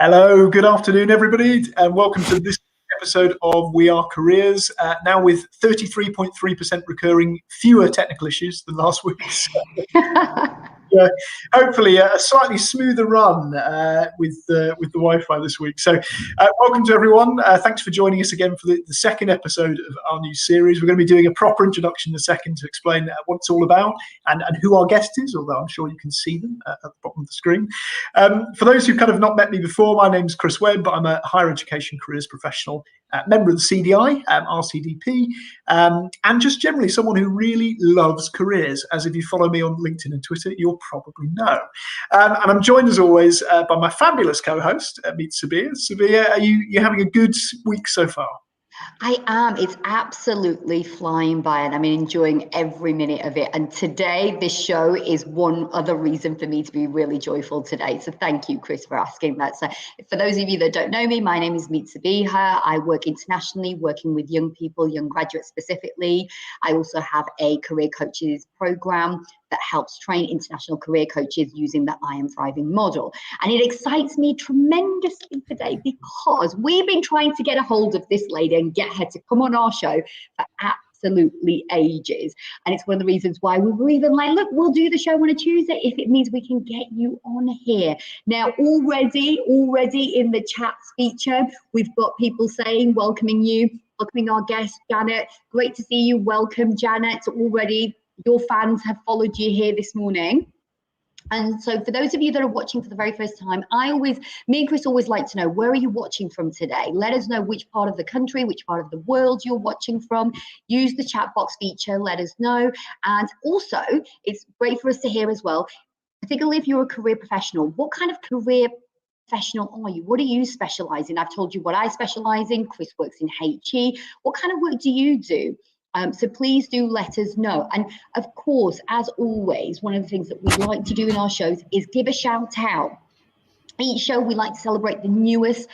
Hello, good afternoon, everybody, and welcome to this episode of We Are Careers, now with 33.3% recurring, fewer technical issues than last week. Hopefully a slightly smoother run with the Wi-Fi this week. So welcome to everyone. Thanks for joining us again for the second episode of our new series. We're going to be doing a proper introduction in a second to explain what it's all about and who our guest is, although I'm sure you can see them at the bottom of the screen. For those who've kind of not met me before, my name's Chris Webb. I'm a higher education careers professional, member of the CDI, RCDP, and just generally someone who really loves careers, as if you follow me on LinkedIn and Twitter, you'll probably know. And I'm joined as always by my fabulous co-host, meet Sabir. Sabir, are you having a good week so far? I am. It's absolutely flying by and I'm enjoying every minute of it. And today, this show is one other reason for me to be really joyful today. So thank you, Chris, for asking that. So for those of you that don't know me, my name is Meet Sabiha. I work internationally, working with young people, young graduates specifically. I also have a career coaches program that helps train international career coaches using the I Am Thriving model. And it excites me tremendously today because we've been trying to get a hold of this lady and get her to come on our show for absolutely ages. And it's one of the reasons why we were even like, look, we'll do the show on a Tuesday if it means we can get you on here. Now, already in the chat feature, we've got people saying, welcoming our guest, Janet. Great to see you. Welcome, Janet. Already your fans have followed you here this morning. And so for those of you that are watching for the very first time, me and Chris always like to know, where are you watching from today? Let us know which part of the country, which part of the world you're watching from. Use the chat box feature, let us know. And also, it's great for us to hear as well, particularly if you're a career professional, what kind of career professional are you? What do you specialize in? I've told you what I specialize in. Chris works in HE. What kind of work do you do? So please do let us know. And of course, as always, one of the things that we like to do in our shows is give a shout out. Each show, we like to celebrate the newest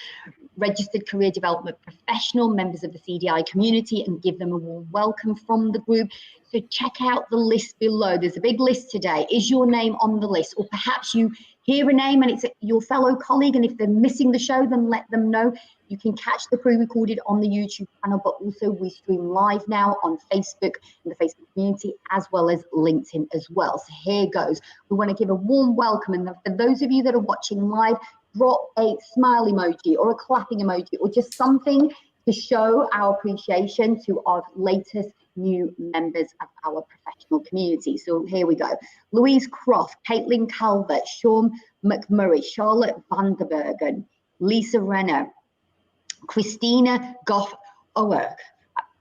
registered career development professional members of the CDI community and give them a warm welcome from the group. So check out the list below. There's a big list today. Is your name on the list? Or perhaps you hear a name and it's your fellow colleague, and if they're missing the show, then let them know. You can catch the pre-recorded on the YouTube channel, but also we stream live now on Facebook, in the Facebook community, as well as LinkedIn as well. So here goes. We want to give a warm welcome. And for those of you that are watching live, drop a smile emoji or a clapping emoji or just something to show our appreciation to our latest new members of our professional community. So here we go. Louise Croft, Caitlin Calvert, Sean McMurray, Charlotte Vanderbergen, Lisa Renner, Christina Goff Owerk,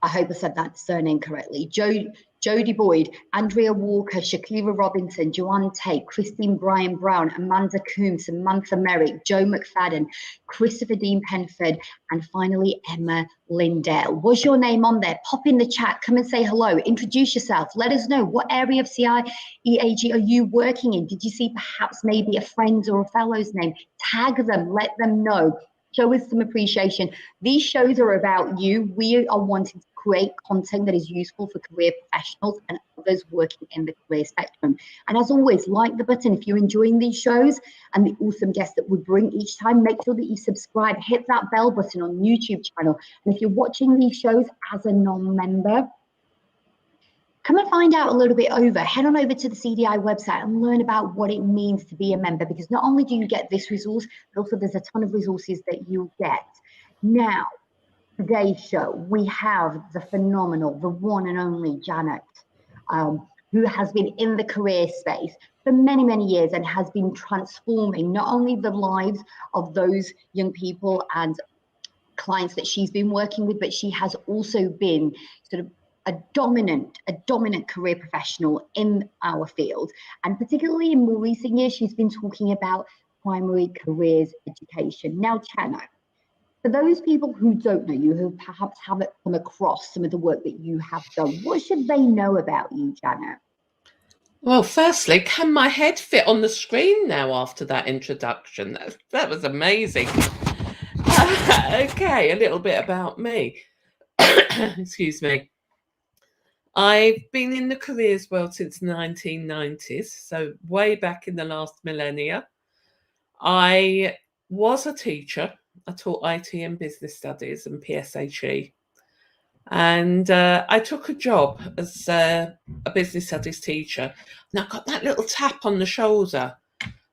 I hope I said that surname correctly, Jodie Boyd, Andrea Walker, Shakira Robinson, Joanne Tate, Christine Bryan Brown, Amanda Coombs, Samantha Merrick, Joe McFadden, Christopher Dean Penford, and finally Emma Lindell. Was your name on there? Pop in the chat, come and say hello, introduce yourself, let us know what area of CIEAG are you working in. Did you see perhaps maybe a friend's or a fellow's name? Tag them, let them know. Show us some appreciation. These shows are about you. We are wanting to create content that is useful for career professionals and others working in the career spectrum. And as always, like the button if you're enjoying these shows and the awesome guests that we bring each time. Make sure that you subscribe, hit that bell button on YouTube channel. And if you're watching these shows as a non-member, come and find out a little bit head on over to the CDI website and learn about what it means to be a member, because not only do you get this resource, but also there's a ton of resources that you get. Now, today's show, we have the phenomenal, the one and only Janet, who has been in the career space for many, many years and has been transforming not only the lives of those young people and clients that she's been working with, but she has also been sort of a dominant career professional in our field. And particularly in more recent years, she's been talking about primary careers education. Now, Chana, for those people who don't know you, who perhaps haven't come across some of the work that you have done, what should they know about you, Janet? Well, firstly, can my head fit on the screen now after that introduction? That was amazing. Okay, a little bit about me. Excuse me. I've been in the careers world since the 1990s, so way back in the last millennia. I was a teacher. I taught IT and business studies and PSHE. And I took a job as a business studies teacher. And I got that little tap on the shoulder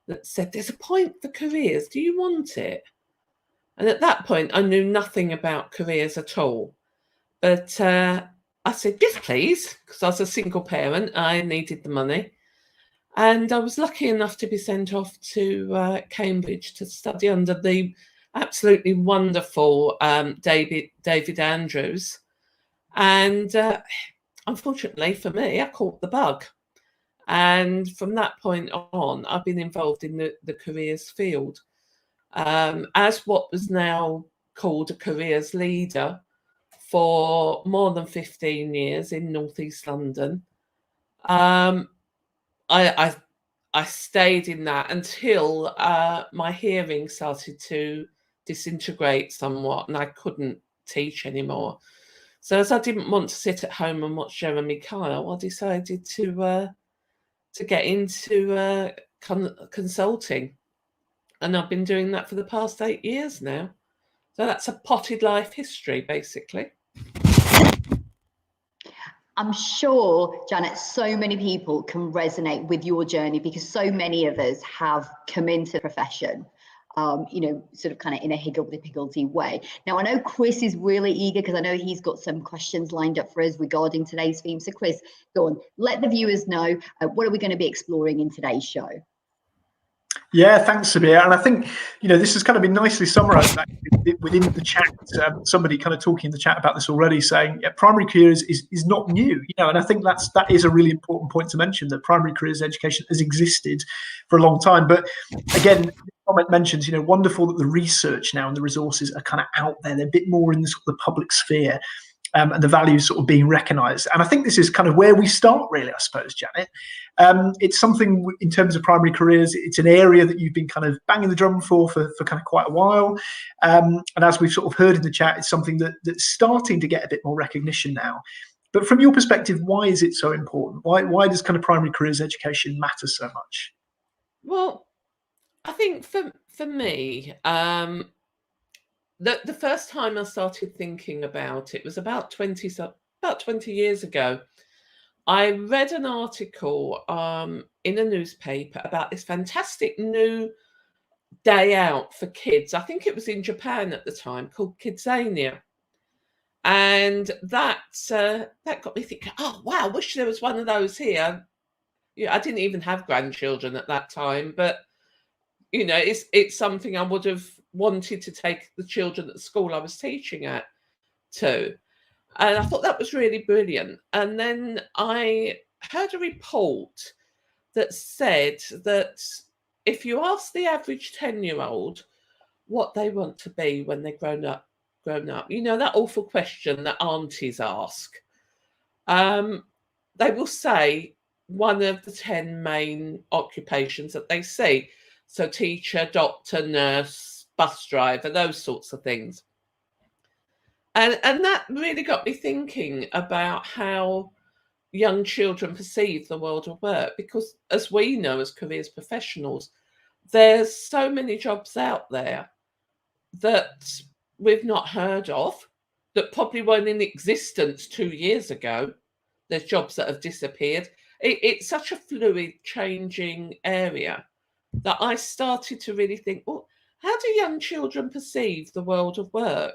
that said, there's a point for careers. Do you want it? And at that point, I knew nothing about careers at all. But I said, yes, please, because I was a single parent. I needed the money. And I was lucky enough to be sent off to Cambridge to study under the absolutely wonderful David Andrews. And unfortunately for me, I caught the bug. And from that point on, I've been involved in the careers field as what was now called a careers leader for more than 15 years in North East London. I stayed in that until my hearing started to disintegrate somewhat and I couldn't teach anymore. So as I didn't want to sit at home and watch Jeremy Kyle, I decided to get into consulting. And I've been doing that for the past 8 years now. So that's a potted life history, basically. I'm sure, Janet, so many people can resonate with your journey because so many of us have come into the profession, sort of kind of in a higgledy-piggledy way. Now, I know Chris is really eager because I know he's got some questions lined up for us regarding today's theme. So, Chris, go on, let the viewers know what are we going to be exploring in today's show. Yeah, thanks, Sabir. And I think, this has kind of been nicely summarised within the chat. Somebody kind of talking in the chat about this already, saying primary careers is not new, and I think that is a really important point to mention, that primary careers education has existed for a long time. But again, the comment mentions, wonderful that the research now and the resources are kind of out there. They're a bit more in the sort of the public sphere. And the values sort of being recognised. And I think this is kind of where we start, really, I suppose, Janet. It's something in terms of primary careers, it's an area that you've been kind of banging the drum for kind of quite a while. And as we've sort of heard in the chat, it's something that's starting to get a bit more recognition now. But from your perspective, why is it so important? Why does kind of primary careers education matter so much? Well, I think for me, the first time I started thinking about it was about 20 years ago. I read an article in a newspaper about this fantastic new day out for kids. I think it was in Japan at the time, called Kidzania. And that got me thinking, oh, wow, I wish there was one of those here. I didn't even have grandchildren at that time, but, it's something I would have wanted to take the children at the school I was teaching at to. And I thought that was really brilliant. And then I heard a report that said that if you ask the average 10-year-old what they want to be when they're grown up, that awful question that aunties ask, they will say one of the 10 main occupations that they see. So teacher, doctor, nurse, bus driver, those sorts of things. And that really got me thinking about how young children perceive the world of work, because as we know as careers professionals, there's so many jobs out there that we've not heard of, that probably weren't in existence 2 years ago. There's jobs that have disappeared. It's such a fluid, changing area that I started to really think, well, how do young children perceive the world of work?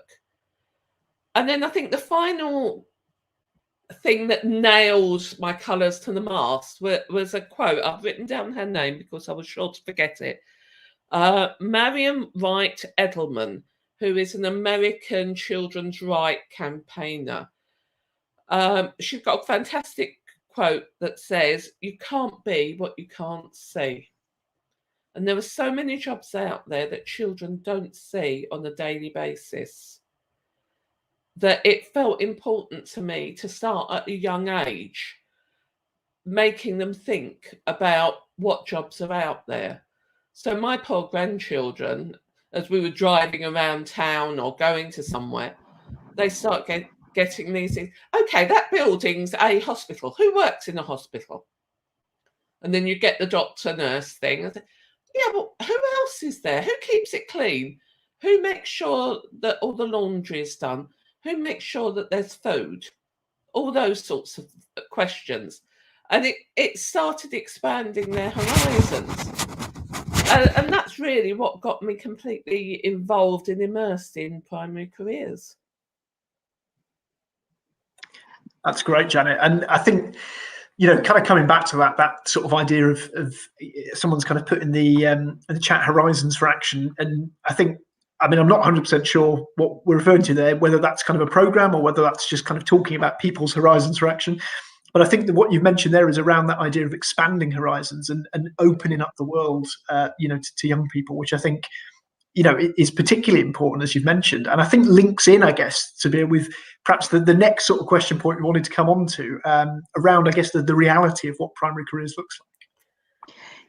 And then I think the final thing that nails my colours to the mast was a quote. I've written down her name because I was sure to forget it. Marian Wright Edelman, who is an American children's rights campaigner. She's got a fantastic quote that says, "You can't be what you can't see." And there are so many jobs out there that children don't see on a daily basis, that it felt important to me to start at a young age, making them think about what jobs are out there. So my poor grandchildren, as we were driving around town or going to somewhere, they start getting these things. Okay, that building's a hospital. Who works in a hospital? And then you get the doctor nurse thing. Yeah, well, who else is there? Who keeps it clean? Who makes sure that all the laundry is done? Who makes sure that there's food? All those sorts of questions. And it started expanding their horizons. And that's really what got me completely involved and immersed in primary careers. That's great, Janet. And I think, you know, kind of coming back to that sort of idea of someone's kind of put in the chat horizons for action. And I think, I mean, I'm not 100% sure what we're referring to there, whether that's kind of a program or whether that's just kind of talking about people's horizons for action. But I think that what you've mentioned there is around that idea of expanding horizons and opening up the world, you know, to young people, which I think, you know, is particularly important, as you've mentioned. And I think links in, I guess, to be with perhaps the next sort of question point we wanted to come on to around, I guess, the reality of what primary careers looks like.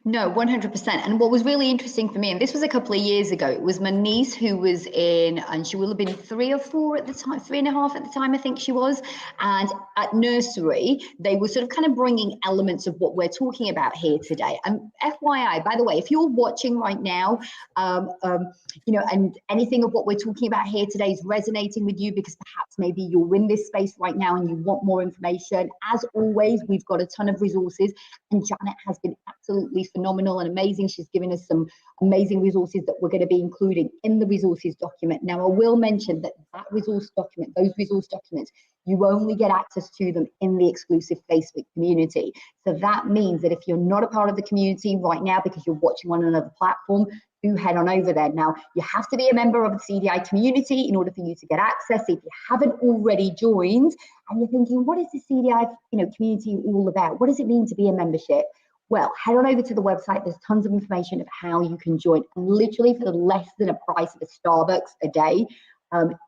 No, 100%. And what was really interesting for me, and this was a couple of years ago, it was my niece who was in, and she will have been 3 or 4 at the time, 3.5 at the time, I think she was. And at nursery, they were sort of kind of bringing elements of what we're talking about here today. And FYI, by the way, if you're watching right now, you know, and anything of what we're talking about here today is resonating with you because perhaps maybe you're in this space right now and you want more information, as always, we've got a ton of resources, and Janet has been absolutely phenomenal and amazing. She's given us some amazing resources that we're going to be including in the resources document. Now, I will mention that resource document, those resource documents, you only get access to them in the exclusive Facebook community. So that means that if you're not a part of the community right now because you're watching on another platform, do head on over there. Now, you have to be a member of the CDI community in order for you to get access. If you haven't already joined and you're thinking, what is the CDI community all about? What does it mean to be a membership? Well, head on over to the website. There's tons of information of how you can join. And literally for less than a price of a Starbucks a day,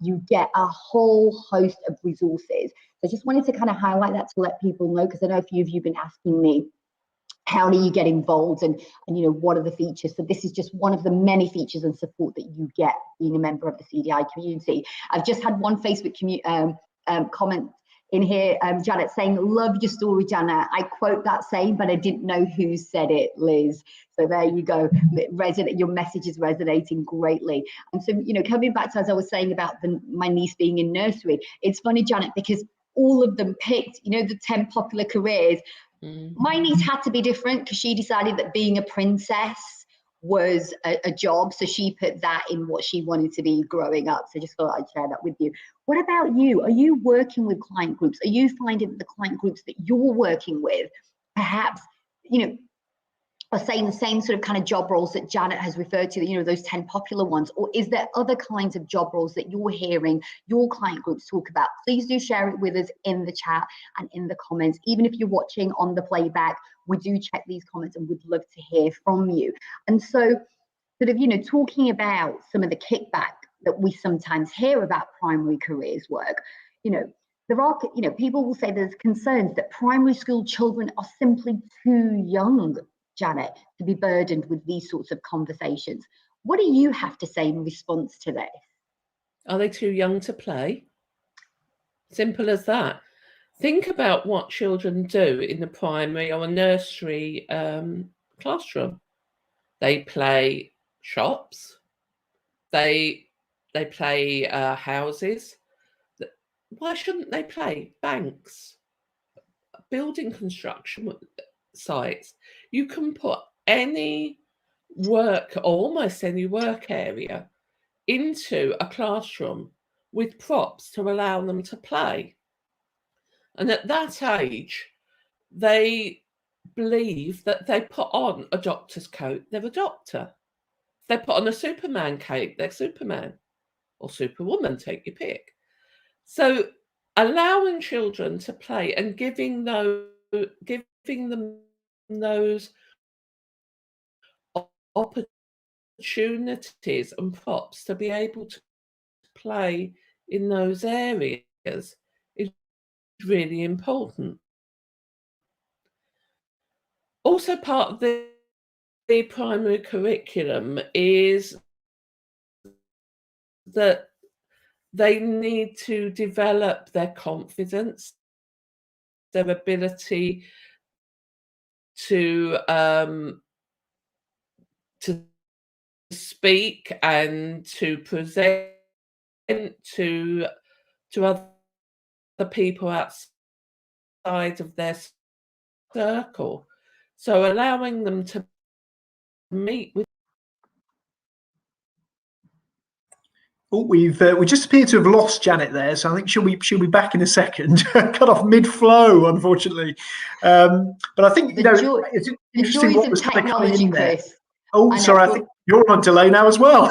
you get a whole host of resources. So I just wanted to kind of highlight that to let people know, because I know a few of you have been asking me, how do you get involved and you know, what are the features? So this is just one of the many features and support that you get being a member of the CDI community. I've just had one Facebook comment in here, Janet saying, love your story, Janet. I quote that saying, but I didn't know who said it, Liz. So there you go. Your message is resonating greatly. And so, you know, coming back to, as I was saying about my niece being in nursery, it's funny, Janet, because all of them picked, you know, the 10 popular careers. My niece had to be different because she decided that being a princess was a job. So she put that in what she wanted to be growing up. So just thought I'd share that with you. What about you? Are you working with client groups? Are you finding that the client groups that you're working with perhaps, you know, are saying the same sort of kind of job roles that Janet has referred to, you know, those 10 popular ones? Or is there other kinds of job roles that you're hearing your client groups talk about? Please do share it with us in the chat and in the comments. Even if you're watching on the playback, we do check these comments and we'd love to hear from you. And so sort of, you know, talking about some of the kickback that we sometimes hear about primary careers work, you know, there are, you know, people will say there's concerns that primary school children are simply too young, Janet, to be burdened with these sorts of conversations. What do you have to say in response to this? Are they too young to play? Simple as that. Think about what children do in the primary or nursery classroom. They play shops. They play houses. Why shouldn't they play banks, building construction sites? You can put any work, or almost any work area, into a classroom with props to allow them to play. And at that age, they believe that they put on a doctor's coat, they're a doctor. If they put on a Superman cape, they're Superman or Superwoman, take your pick. So allowing children to play and giving them those opportunities and props to be able to play in those areas is really important. Also, part of the primary curriculum is that they need to develop their confidence, their ability to to speak and to present to other people outside of their circle. So allowing them to meet with. Oh, we just appear to have lost Janet there, so I think she'll be back in a second. Cut off mid-flow, unfortunately. But I think it's interesting what was kind of coming in there. Chris. Oh, sorry, I think you're on delay now as well.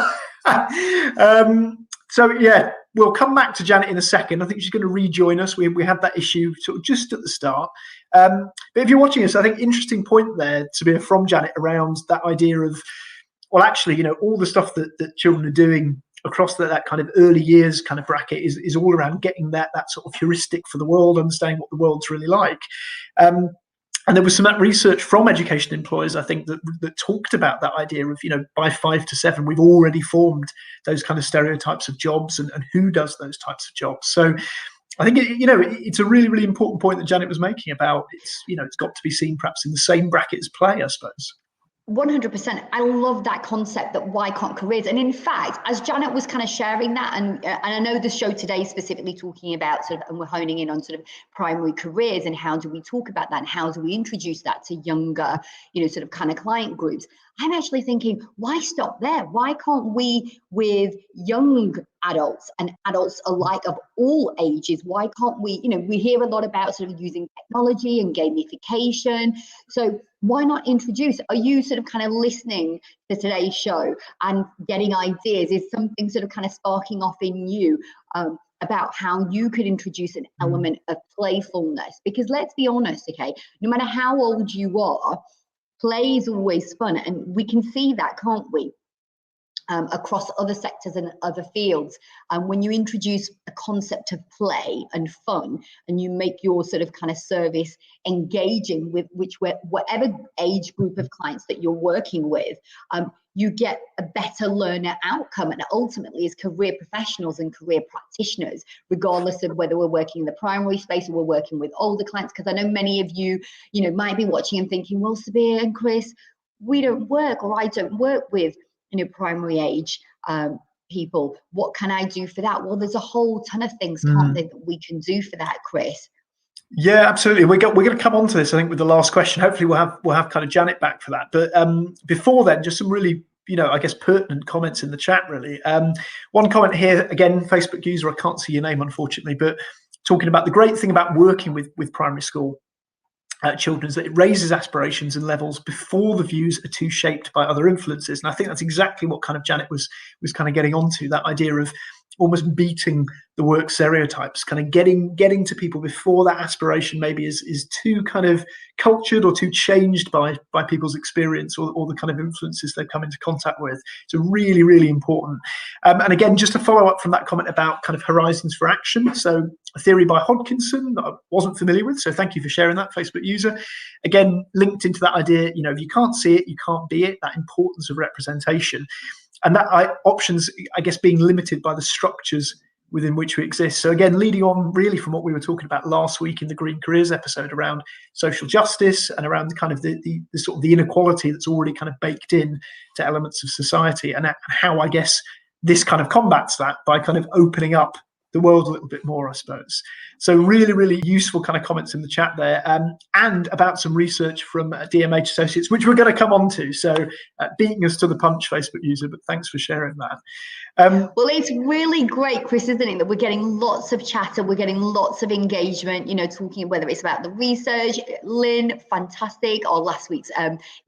So yeah, we'll come back to Janet in a second. I think she's going to rejoin us. We had that issue sort of just at the start. But if you're watching us, I think interesting point there to be from Janet around that idea of, well, actually, all the stuff that children are doing across that kind of early years kind of bracket is all around getting that sort of heuristic for the world, understanding what the world's really like. And there was some research from education employers, I think, that talked about that idea of, by 5 to 7, we've already formed those kind of stereotypes of jobs and who does those types of jobs. So I think, it's a really, really important point that Janet was making about it's got to be seen perhaps in the same bracket as play, I suppose. 100%. I love that concept that why can't careers? And in fact, as Janet was kind of sharing that, and I know the show today is specifically talking about sort of, and we're honing in on sort of primary careers and how do we talk about that and how do we introduce that to younger, sort of kind of client groups. I'm actually thinking, why stop there? Why can't we, with young adults and adults alike of all ages, why can't we, we hear a lot about sort of using technology and gamification. So why not introduce? Are you sort of kind of listening to today's show and getting ideas? Is something sort of kind of sparking off in you about how you could introduce an element of playfulness? Because let's be honest, okay, no matter how old you are, play is always fun, and we can see that, can't we? Across other sectors and other fields. When you introduce a concept of play and fun, and you make your sort of kind of service engaging with whatever age group of clients that you're working with, you get a better learner outcome. And ultimately, as career professionals and career practitioners, regardless of whether we're working in the primary space or we're working with older clients, because I know many of you, might be watching and thinking, well, Sabir and Chris, we don't work, or I don't work with primary age people. What can I do for that? Well, there's a whole ton of things, can't there, that we can do for that, Chris? Yeah, absolutely. We're going to come on to this, I think, with the last question. Hopefully we'll have kind of Janet back for that. But before then, just some really, I guess, pertinent comments in the chat, really. One comment here, again, Facebook user, I can't see your name, unfortunately, but talking about the great thing about working with primary school children is that it raises aspirations and levels before the views are too shaped by other influences. And I think that's exactly what kind of Janet was kind of getting onto, that idea of almost beating the work stereotypes, kind of getting to people before that aspiration maybe is too kind of cultured or too changed by people's experience or the kind of influences they've come into contact with. So really, really important. And again, just to follow up from that comment about kind of horizons for action. So a theory by Hodkinson that I wasn't familiar with. So thank you for sharing that, Facebook user. Again, linked into that idea, if you can't see it, you can't be it, that importance of representation. And that options, I guess, being limited by the structures within which we exist. So again, leading on really from what we were talking about last week in the Green Careers episode around social justice and around the kind of the sort of the inequality that's already kind of baked in to elements of society, and how I guess this kind of combats that by kind of opening up the world a little bit more, I suppose. So really, really useful kind of comments in the chat there, and about some research from DMH Associates, which we're going to come on to. So beating us to the punch, Facebook user, but thanks for sharing that. Well, it's really great, Chris, isn't it, that we're getting lots of chatter, we're getting lots of engagement, talking whether it's about the research. Lynn, fantastic. Or last week's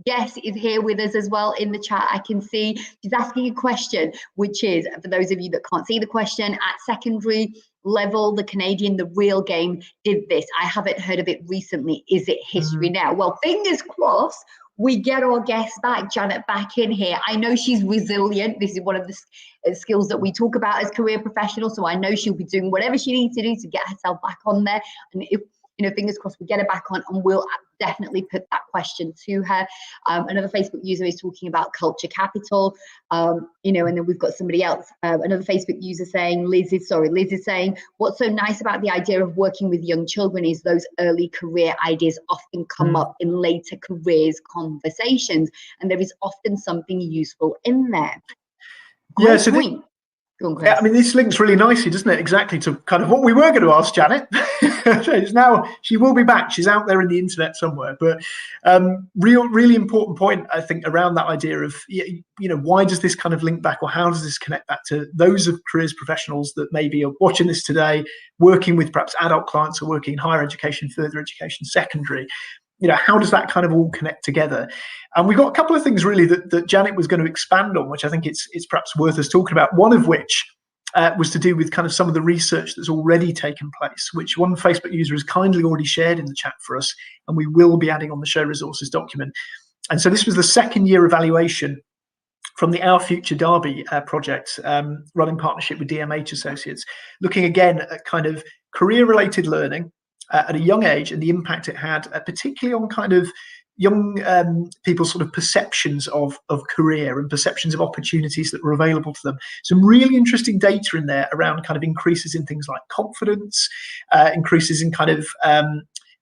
guest is here with us as well in the chat. I can see she's asking a question, which is, for those of you that can't see the question, at secondary level, the Canadian, the Real Game did this. I haven't heard of it recently. Is it history now? Well, fingers crossed, we get our guest back, Janet, back in here. I know she's resilient. This is one of the skills that we talk about as career professionals. So I know she'll be doing whatever she needs to do to get herself back on there. And fingers crossed we get her back on, and we'll definitely put that question to her. Another Facebook user is talking about culture capital, and then we've got somebody else, another Facebook user saying, Liz is saying, what's so nice about the idea of working with young children is those early career ideas often come up in later careers conversations, and there is often something useful in there. Great point. Yeah, I mean, this links really nicely, doesn't it? Exactly to kind of what we were going to ask Janet. Now she will be back. She's out there in the internet somewhere. But really important point, I think, around that idea of, why does this kind of link back, or how does this connect back to those of careers professionals that maybe are watching this today, working with perhaps adult clients or working in higher education, further education, secondary? How does that kind of all connect together? And we've got a couple of things really that Janet was going to expand on, which I think it's perhaps worth us talking about. One of which was to do with kind of some of the research that's already taken place, which one Facebook user has kindly already shared in the chat for us, and we will be adding on the show resources document. And so this was the second year evaluation from the Our Future Derby project, run in partnership with DMH Associates, looking again at kind of career-related learning at a young age and the impact it had, particularly on kind of young people's sort of perceptions of career and perceptions of opportunities that were available to them. Some really interesting data in there around kind of increases in things like confidence, increases in kind of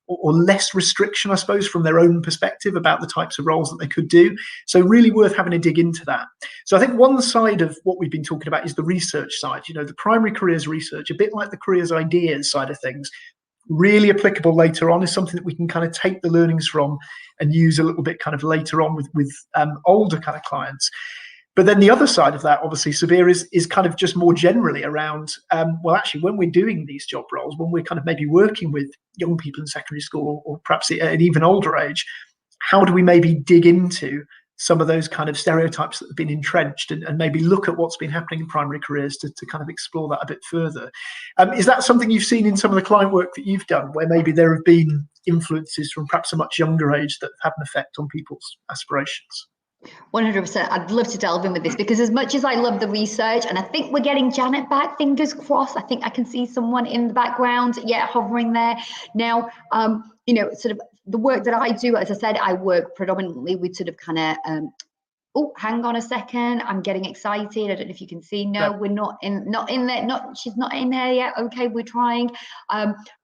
or less restriction, I suppose, from their own perspective about the types of roles that they could do. So really worth having a dig into that. So I think one side of what we've been talking about is the research side, the primary careers research, a bit like the careers ideas side of things, really applicable later on, is something that we can kind of take the learnings from and use a little bit kind of later on with older kind of clients. But then the other side of that, obviously, Sabir, is kind of just more generally around, well, actually, when we're doing these job roles, when we're kind of maybe working with young people in secondary school or perhaps at an even older age, how do we maybe dig into some of those kind of stereotypes that have been entrenched and maybe look at what's been happening in primary careers to kind of explore that a bit further? Is that something you've seen in some of the client work that you've done, where maybe there have been influences from perhaps a much younger age that have an effect on people's aspirations? 100%. I'd love to delve in with this, because as much as I love the research, and I think we're getting Janet back, fingers crossed. I think I can see someone in the background, hovering there. Now, sort of the work that I do, as I said, I work predominantly with sort of kind of, oh, hang on a second, I'm getting excited. I don't know if you can see. No, we're not in there. She's not in there yet. Okay, we're trying.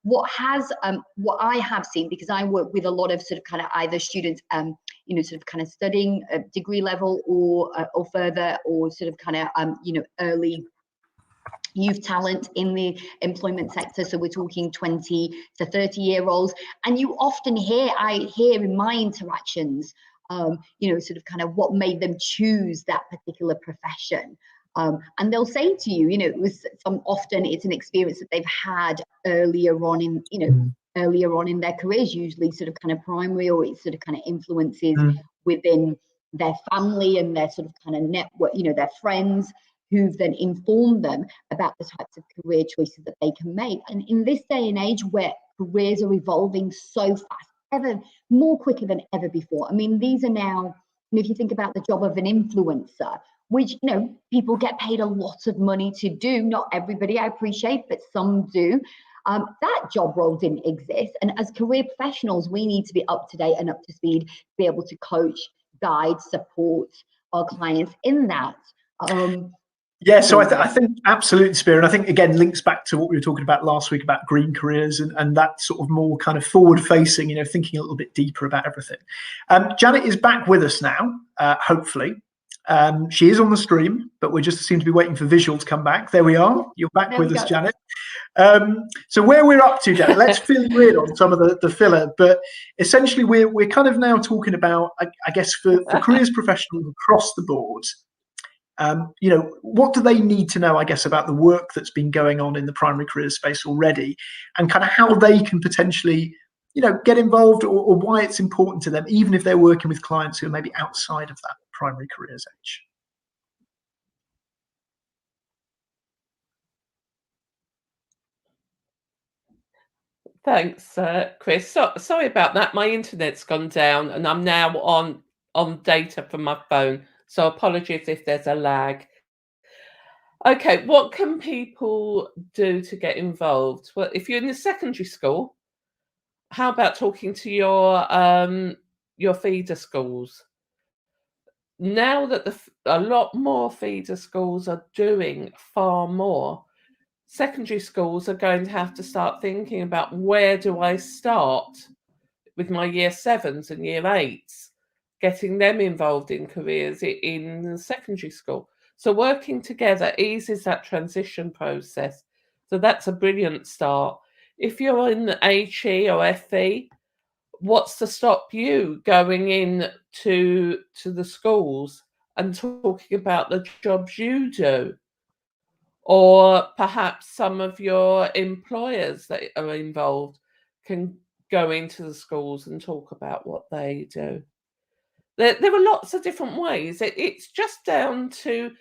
What I have seen, because I work with a lot of sort of kind of either students, sort of kind of studying a degree level or further, or sort of kind of, early youth talent in the employment sector. So we're talking 20 to 30-year-olds. And I hear in my interactions, sort of kind of what made them choose that particular profession. And they'll say to you, often it's an experience that they've had earlier on in their careers, usually sort of kind of primary, or it sort of kind of influences within their family and their sort of kind of network, their friends, who've then informed them about the types of career choices that they can make. And in this day and age where careers are evolving so fast, ever more quicker than ever before. I mean, these are now, if you think about the job of an influencer, which, people get paid a lot of money to do. Not everybody, I appreciate, but some do. That job role didn't exist. And as career professionals, we need to be up to date and up to speed to be able to coach, guide, support our clients in that. So I think absolutely, Spear. And I think, again, links back to what we were talking about last week about green careers and that sort of more kind of forward-facing, thinking a little bit deeper about everything. Janet is back with us now, hopefully. She is on the stream, but we just seem to be waiting for visual to come back. There we are. You're back with us, Janet. So where we're up to, Janet, let's fill you in on some of the filler. But essentially, we're kind of now talking about, I guess, for careers professionals across the board, what do they need to know, I guess, about the work that's been going on in the primary career space already, and kind of how they can potentially, get involved, or why it's important to them, even if they're working with clients who are maybe outside of that primary careers age. Thanks, Chris. Sorry about that. My internet's gone down, and I'm now on data from my phone. So apologies if there's a lag. Okay, what can people do to get involved? Well, if you're in the secondary school, how about talking to your feeder schools? Now that a lot more feeder schools are doing far more, secondary schools are going to have to start thinking about, where do I start with my year 7s and year 8s, getting them involved in careers in secondary school. So working together eases that transition process. So that's a brilliant start. If you're in HE or FE, what's to stop you going in to the schools and talking about the jobs you do? Or perhaps some of your employers that are involved can go into the schools and talk about what they do. There are lots of different ways. It's just down to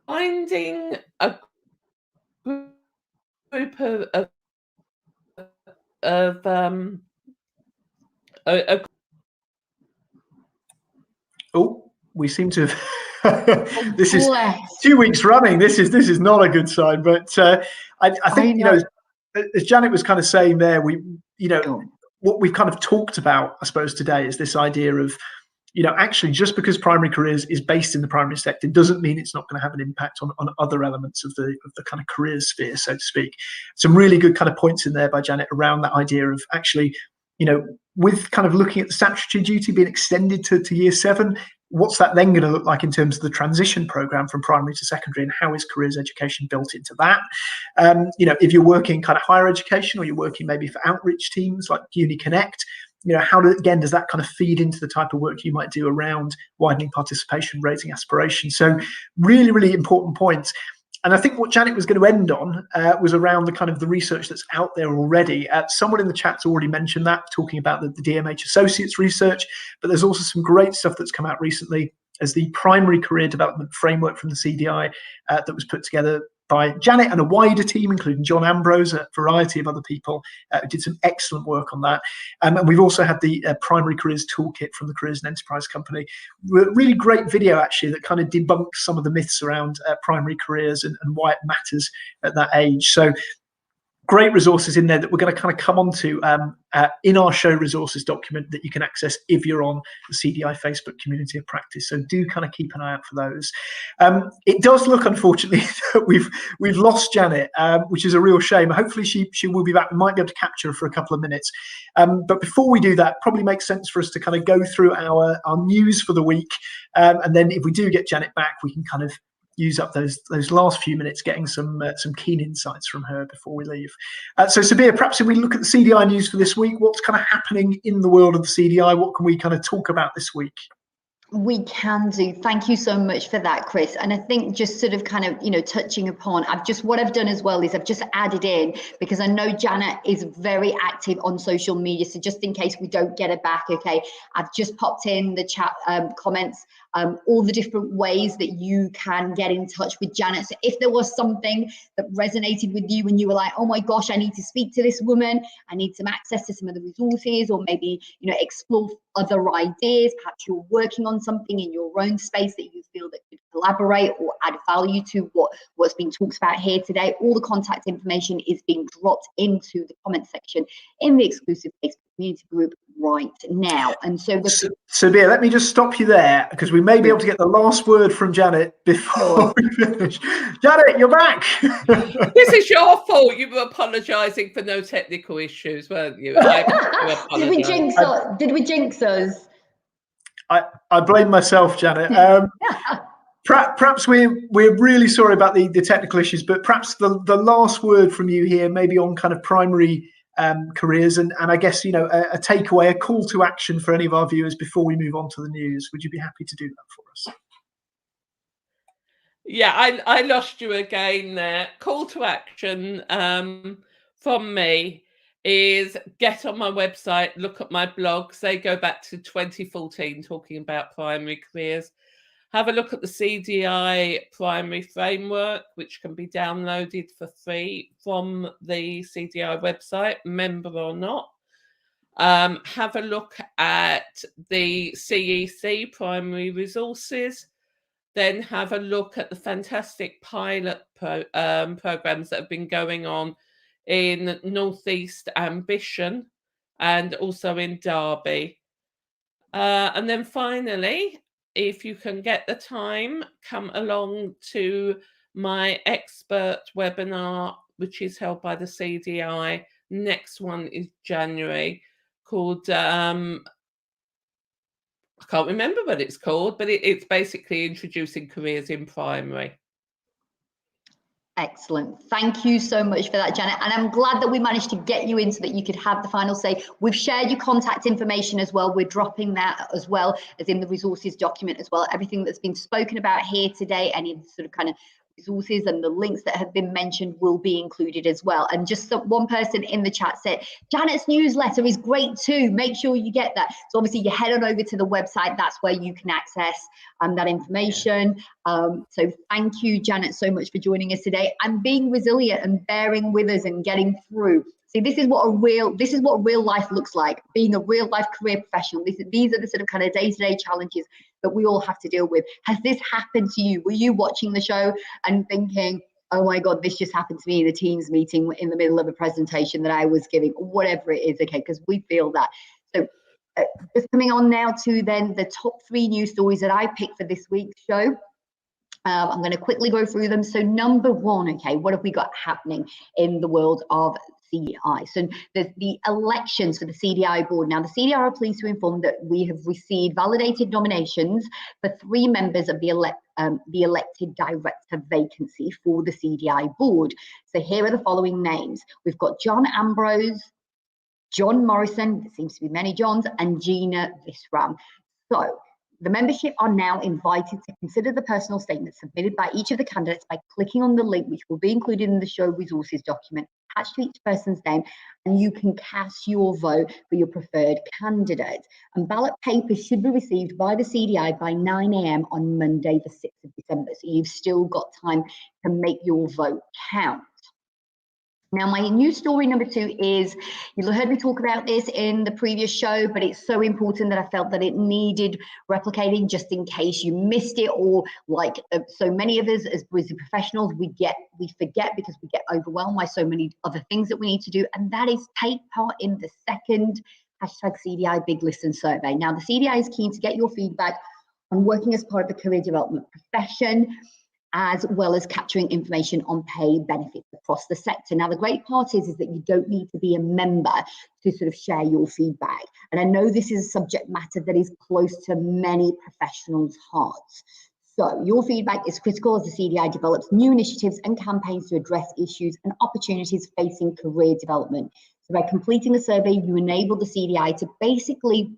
finding a group of a Oh, we seem to have. This is Bless. 2 weeks running. This is not a good sign. But I think, as Janet was kind of saying there, what we've kind of talked about, I suppose, today is this idea of, actually, just because primary careers is based in the primary sector doesn't mean it's not going to have an impact on other elements of the kind of careers sphere, so to speak. Some really good kind of points in there by Janet around that idea of actually, with kind of looking at the statutory duty being extended to year 7, what's that then going to look like in terms of the transition program from primary to secondary, and how is careers education built into that? If you're working kind of higher education, or you're working maybe for outreach teams like Uni Connect, how does that kind of feed into the type of work you might do around widening participation, raising aspiration? So really, really important points. And I think what Janet was going to end on was around the kind of the research that's out there already. Someone in the chat's already mentioned that, talking about the DMH Associates research, but there's also some great stuff that's come out recently as the primary career development framework from the CDI that was put together by Janet and a wider team, including John Ambrose, a variety of other people who did some excellent work on that. And we've also had the Primary Careers Toolkit from the Careers and Enterprise Company. Really great video, actually, that kind of debunks some of the myths around primary careers and why it matters at that age. So great resources in there that we're going to kind of come on to in our show resources document that you can access if you're on the CDI Facebook community of practice. So do kind of keep an eye out for those. It does look, unfortunately, that we've lost Janet, which is a real shame. Hopefully she will be back. We might be able to capture her for a couple of minutes. But before we do that, probably makes sense for us to kind of go through our news for the week. And then if we do get Janet back, we can kind of use up those last few minutes getting some keen insights from her before we leave. So Sabir, perhaps if we look at the CDI news for this week, what's kind of happening in the world of the CDI? What can we kind of talk about this week? We can do. Thank you so much for that, Chris. And I think just sort of kind of, touching upon, what I've done as well is I've just added in, because I know Janet is very active on social media. So just in case we don't get it back, okay, I've just popped in the chat comments, all the different ways that you can get in touch with Janet. So if there was something that resonated with you and you were like, oh my gosh, I need to speak to this woman, I need some access to some of the resources, or maybe, explore other ideas, perhaps you're working on something in your own space that you feel that could collaborate or add value to what's being talked about here today, all the contact information is being dropped into the comment section in the exclusive Facebook community group right now. And so Sabir, let me just stop you there, because we may be able to get the last word from Janet before we finish. Janet, you're back. This is your fault. You were apologising for no technical issues, weren't you? Did we jinx us? I blame myself, Janet. Perhaps we're really sorry about the technical issues, but perhaps the last word from you here, maybe on kind of primary careers, and I guess, a takeaway, a call to action for any of our viewers before we move on to the news. Would you be happy to do that for us? Yeah, I lost you again there. Call to action from me is get on my website, look at my blogs. They go back to 2014, talking about primary careers. Have a look at the CDI primary framework, which can be downloaded for free from the CDI website, member or not. Have a look at the CEC primary resources. then have a look at the fantastic pilot programs that have been going on in Northeast Ambition and also in Derby. And then finally, if you can get the time, come along to my expert webinar, which is held by the CDI. Next one is January, called I can't remember what it's called, but it's basically introducing careers in primary. Excellent. Thank you so much for that, Janet. And I'm glad that we managed to get you in so that you could have the final say. We've shared your contact information as well. We're dropping that as well as in the resources document as well. Everything that's been spoken about here today, any sort of kind of resources and the links that have been mentioned will be included as well. And just one person in the chat said, Janet's newsletter is great too. Make sure you get that. So obviously you head on over to the website. That's where you can access that information. So thank you, Janet, so much for joining us today and being resilient and bearing with us and getting through. See, this is what real life looks like, being a real life career professional. These are the sort of kind of day-to-day challenges that we all have to deal with. Has this happened to you? Were you watching the show and thinking, oh my God, this just happened to me in a Teams meeting in the middle of a presentation that I was giving, whatever it is, okay, because we feel that. So just coming on now to then the top 3 news stories that I picked for this week's show. I'm going to quickly go through them. So number 1, okay, what have we got happening in the world of CDI? So there's the elections for the CDI board. Now, the CDI are pleased to inform that we have received validated nominations for 3 members of the elected director vacancy for the CDI board. So here are the following names. We've got John Ambrose, John Morrison, there seems to be many Johns, and Gina Visram. So the membership are now invited to consider the personal statements submitted by each of the candidates by clicking on the link, which will be included in the show resources document, attached to each person's name, and you can cast your vote for your preferred candidate. And ballot papers should be received by the CDI by 9 a.m. on Monday, the 6th of December. So you've still got time to make your vote count. Now, my news story number 2 is, you'll have heard me talk about this in the previous show, but it's so important that I felt that it needed replicating just in case you missed it, or like so many of us as busy professionals, we forget because we get overwhelmed by so many other things that we need to do, and that is take part in the second #CDI Big Listen survey. Now, the CDI is keen to get your feedback on working as part of the career development profession, as well as capturing information on pay benefits across the sector. Now, the great part is that you don't need to be a member to sort of share your feedback. And I know this is a subject matter that is close to many professionals' hearts. So your feedback is critical as the CDI develops new initiatives and campaigns to address issues and opportunities facing career development. So by completing the survey, you enable the CDI to basically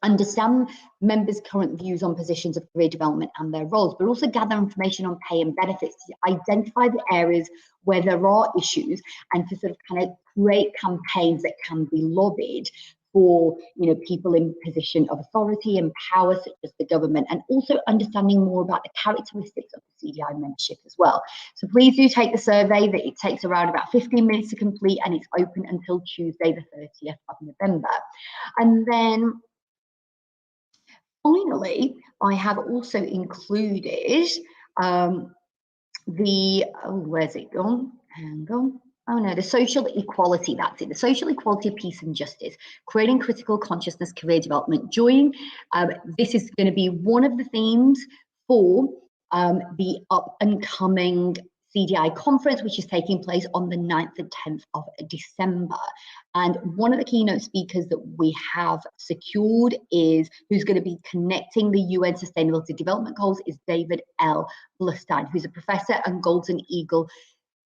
understand members' current views on positions of career development and their roles, but also gather information on pay and benefits to identify the areas where there are issues and to sort of kind of create campaigns that can be lobbied for, you know, people in position of authority and power, such as the government, and also understanding more about the characteristics of the CDI membership as well. So please do take the survey. That it takes around about 15 minutes to complete, and it's open until Tuesday, the 30th of November. And then finally, I have also included where's it gone? Hang on. Oh no, the social equality, that's it. The social equality, peace and justice, creating critical consciousness, career development. Join, this is going to be one of the themes for the up and coming CDI conference, which is taking place on the 9th and 10th of December. And one of the keynote speakers that we have secured who's going to be connecting the UN Sustainability Development Goals is David L. Blustein, who's a professor and Golden Eagle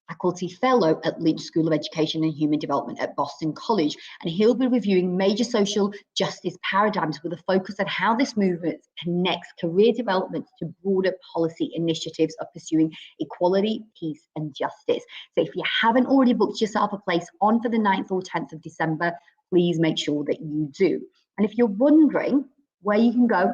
Faculty Fellow at Lynch School of Education and Human Development at Boston College. And he'll be reviewing major social justice paradigms with a focus on how this movement connects career development to broader policy initiatives of pursuing equality, peace, and justice. So if you haven't already booked yourself a place on for the 9th or 10th of December, please make sure that you do. And if you're wondering where you can go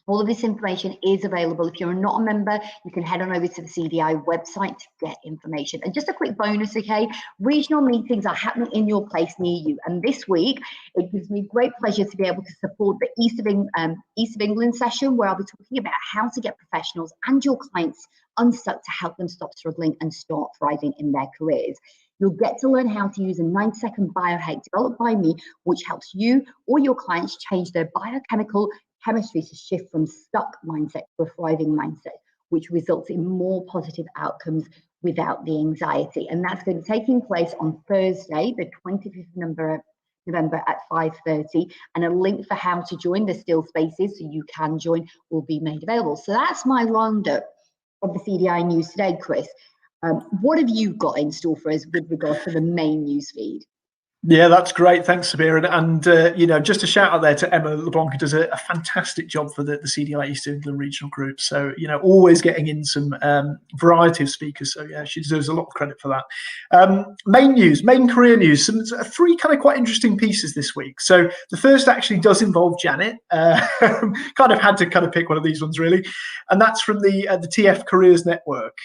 All of this information is available. If you're not a member, you can head on over to the CDI website to get information. And just a quick bonus, okay? Regional meetings are happening in your place near you. And this week, it gives me great pleasure to be able to support the East of England session, where I'll be talking about how to get professionals and your clients unstuck to help them stop struggling and start thriving in their careers. You'll get to learn how to use a 9-second biohack developed by me, which helps you or your clients change their biochemical chemistry to shift from stuck mindset to a thriving mindset, which results in more positive outcomes without the anxiety. And that's going to be taking place on Thursday, the 25th of November at 5:30, and a link for how to join. There's still spaces, so you can join, will be made available. So that's my roundup of the CDI news today, Chris. What have you got in store for us with regard to the main news feed? Yeah, that's great. Thanks, Sabir. And just a shout out there to Emma LeBlanc, who does a fantastic job for the CDI East England Regional Group. So, always getting in some variety of speakers. So, yeah, she deserves a lot of credit for that. Main career news. Some 3 kind of quite interesting pieces this week. So the first actually does involve Janet. Kind of had to pick one of these ones, really. And that's from the TF Careers Network.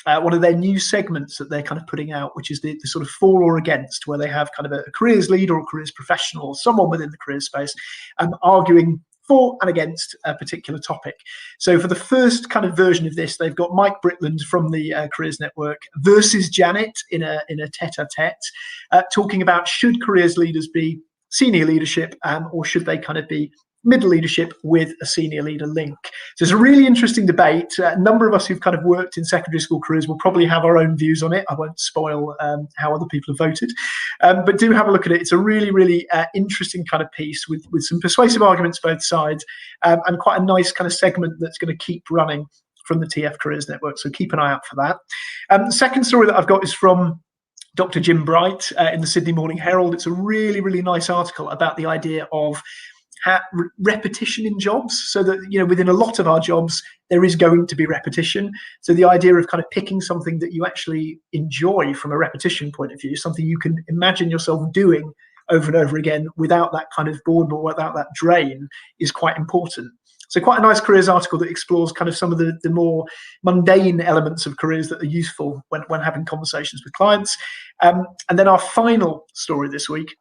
One of their new segments that they're kind of putting out, which is the sort of for or against, where they have kind of a careers leader or careers professional or someone within the career space arguing for and against a particular topic. So for the first kind of version of this, they've got Mike Britland from the Careers Network versus Janet in a tete-a-tete, talking about should careers leaders be senior leadership or should they kind of be middle leadership with a senior leader link. So it's a really interesting debate. A number of us who've kind of worked in secondary school careers will probably have our own views on it. I won't spoil how other people have voted, but do have a look at it. It's a really, really interesting kind of piece with some persuasive arguments both sides, and quite a nice kind of segment that's going to keep running from the TF Careers Network. So keep an eye out for that. The second story that I've got is from Dr. Jim Bright in the Sydney Morning Herald. It's a really, really nice article about the idea of repetition in jobs, so that within a lot of our jobs there is going to be repetition. So the idea of kind of picking something that you actually enjoy from a repetition point of view, something you can imagine yourself doing over and over again without that kind of boredom or without that drain, is quite important. So quite a nice careers article that explores kind of some of the more mundane elements of careers that are useful when having conversations with clients. And then our final story this week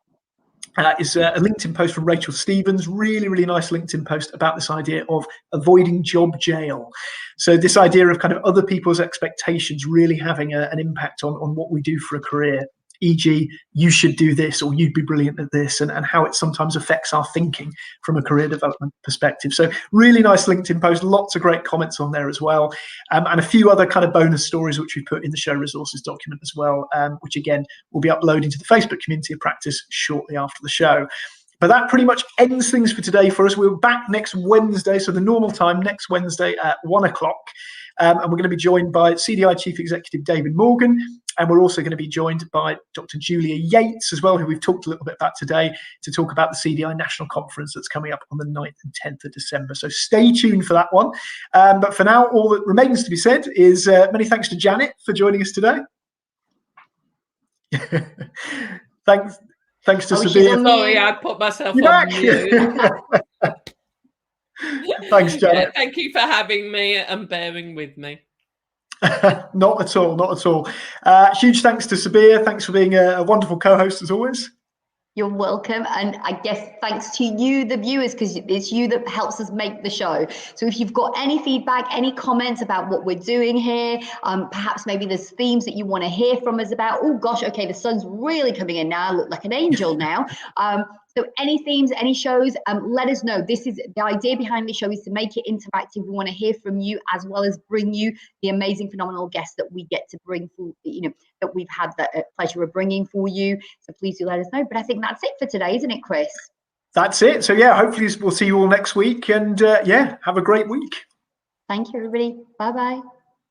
is a LinkedIn post from Rachel Stevens. Really, really nice LinkedIn post about this idea of avoiding job jail. So this idea of kind of other people's expectations really having an impact on what we do for a career. E.g., you should do this, or you'd be brilliant at this, and how it sometimes affects our thinking from a career development perspective. So really nice LinkedIn post, lots of great comments on there as well, and a few other kind of bonus stories which we put in the show resources document as well, which again we'll be uploading to the Facebook community of practice shortly after the show. But that pretty much ends things for today for us. We're back next Wednesday, so the normal time, next Wednesday at 1 o'clock. And we're going to be joined by CDI Chief Executive David Morgan. And we're also going to be joined by Dr. Julia Yates as well, who we've talked a little bit about today, to talk about the CDI National Conference that's coming up on the 9th and 10th of December. So stay tuned for that one. But for now, all that remains to be said is many thanks to Janet for joining us today. Thanks to Sabir. Sorry, I put myself on mute. Thanks, Janet. Yeah, thank you for having me and bearing with me. Not at all. Huge thanks to Sabir. Thanks for being a wonderful co-host as always. You're welcome. And I guess thanks to you, the viewers, because it's you that helps us make the show. So if you've got any feedback, any comments about what we're doing here, perhaps maybe there's themes that you want to hear from us about. Oh gosh, okay, the sun's really coming in now. I look like an angel now. So any themes, any shows, let us know. This is the idea behind the show, is to make it interactive. We want to hear from you, as well as bring you the amazing, phenomenal guests that we get to bring for, that we've had the pleasure of bringing for you. So please do let us know. But I think that's it for today, isn't it, Chris? That's it. So yeah, hopefully we'll see you all next week, and have a great week. Thank you, everybody. Bye-bye.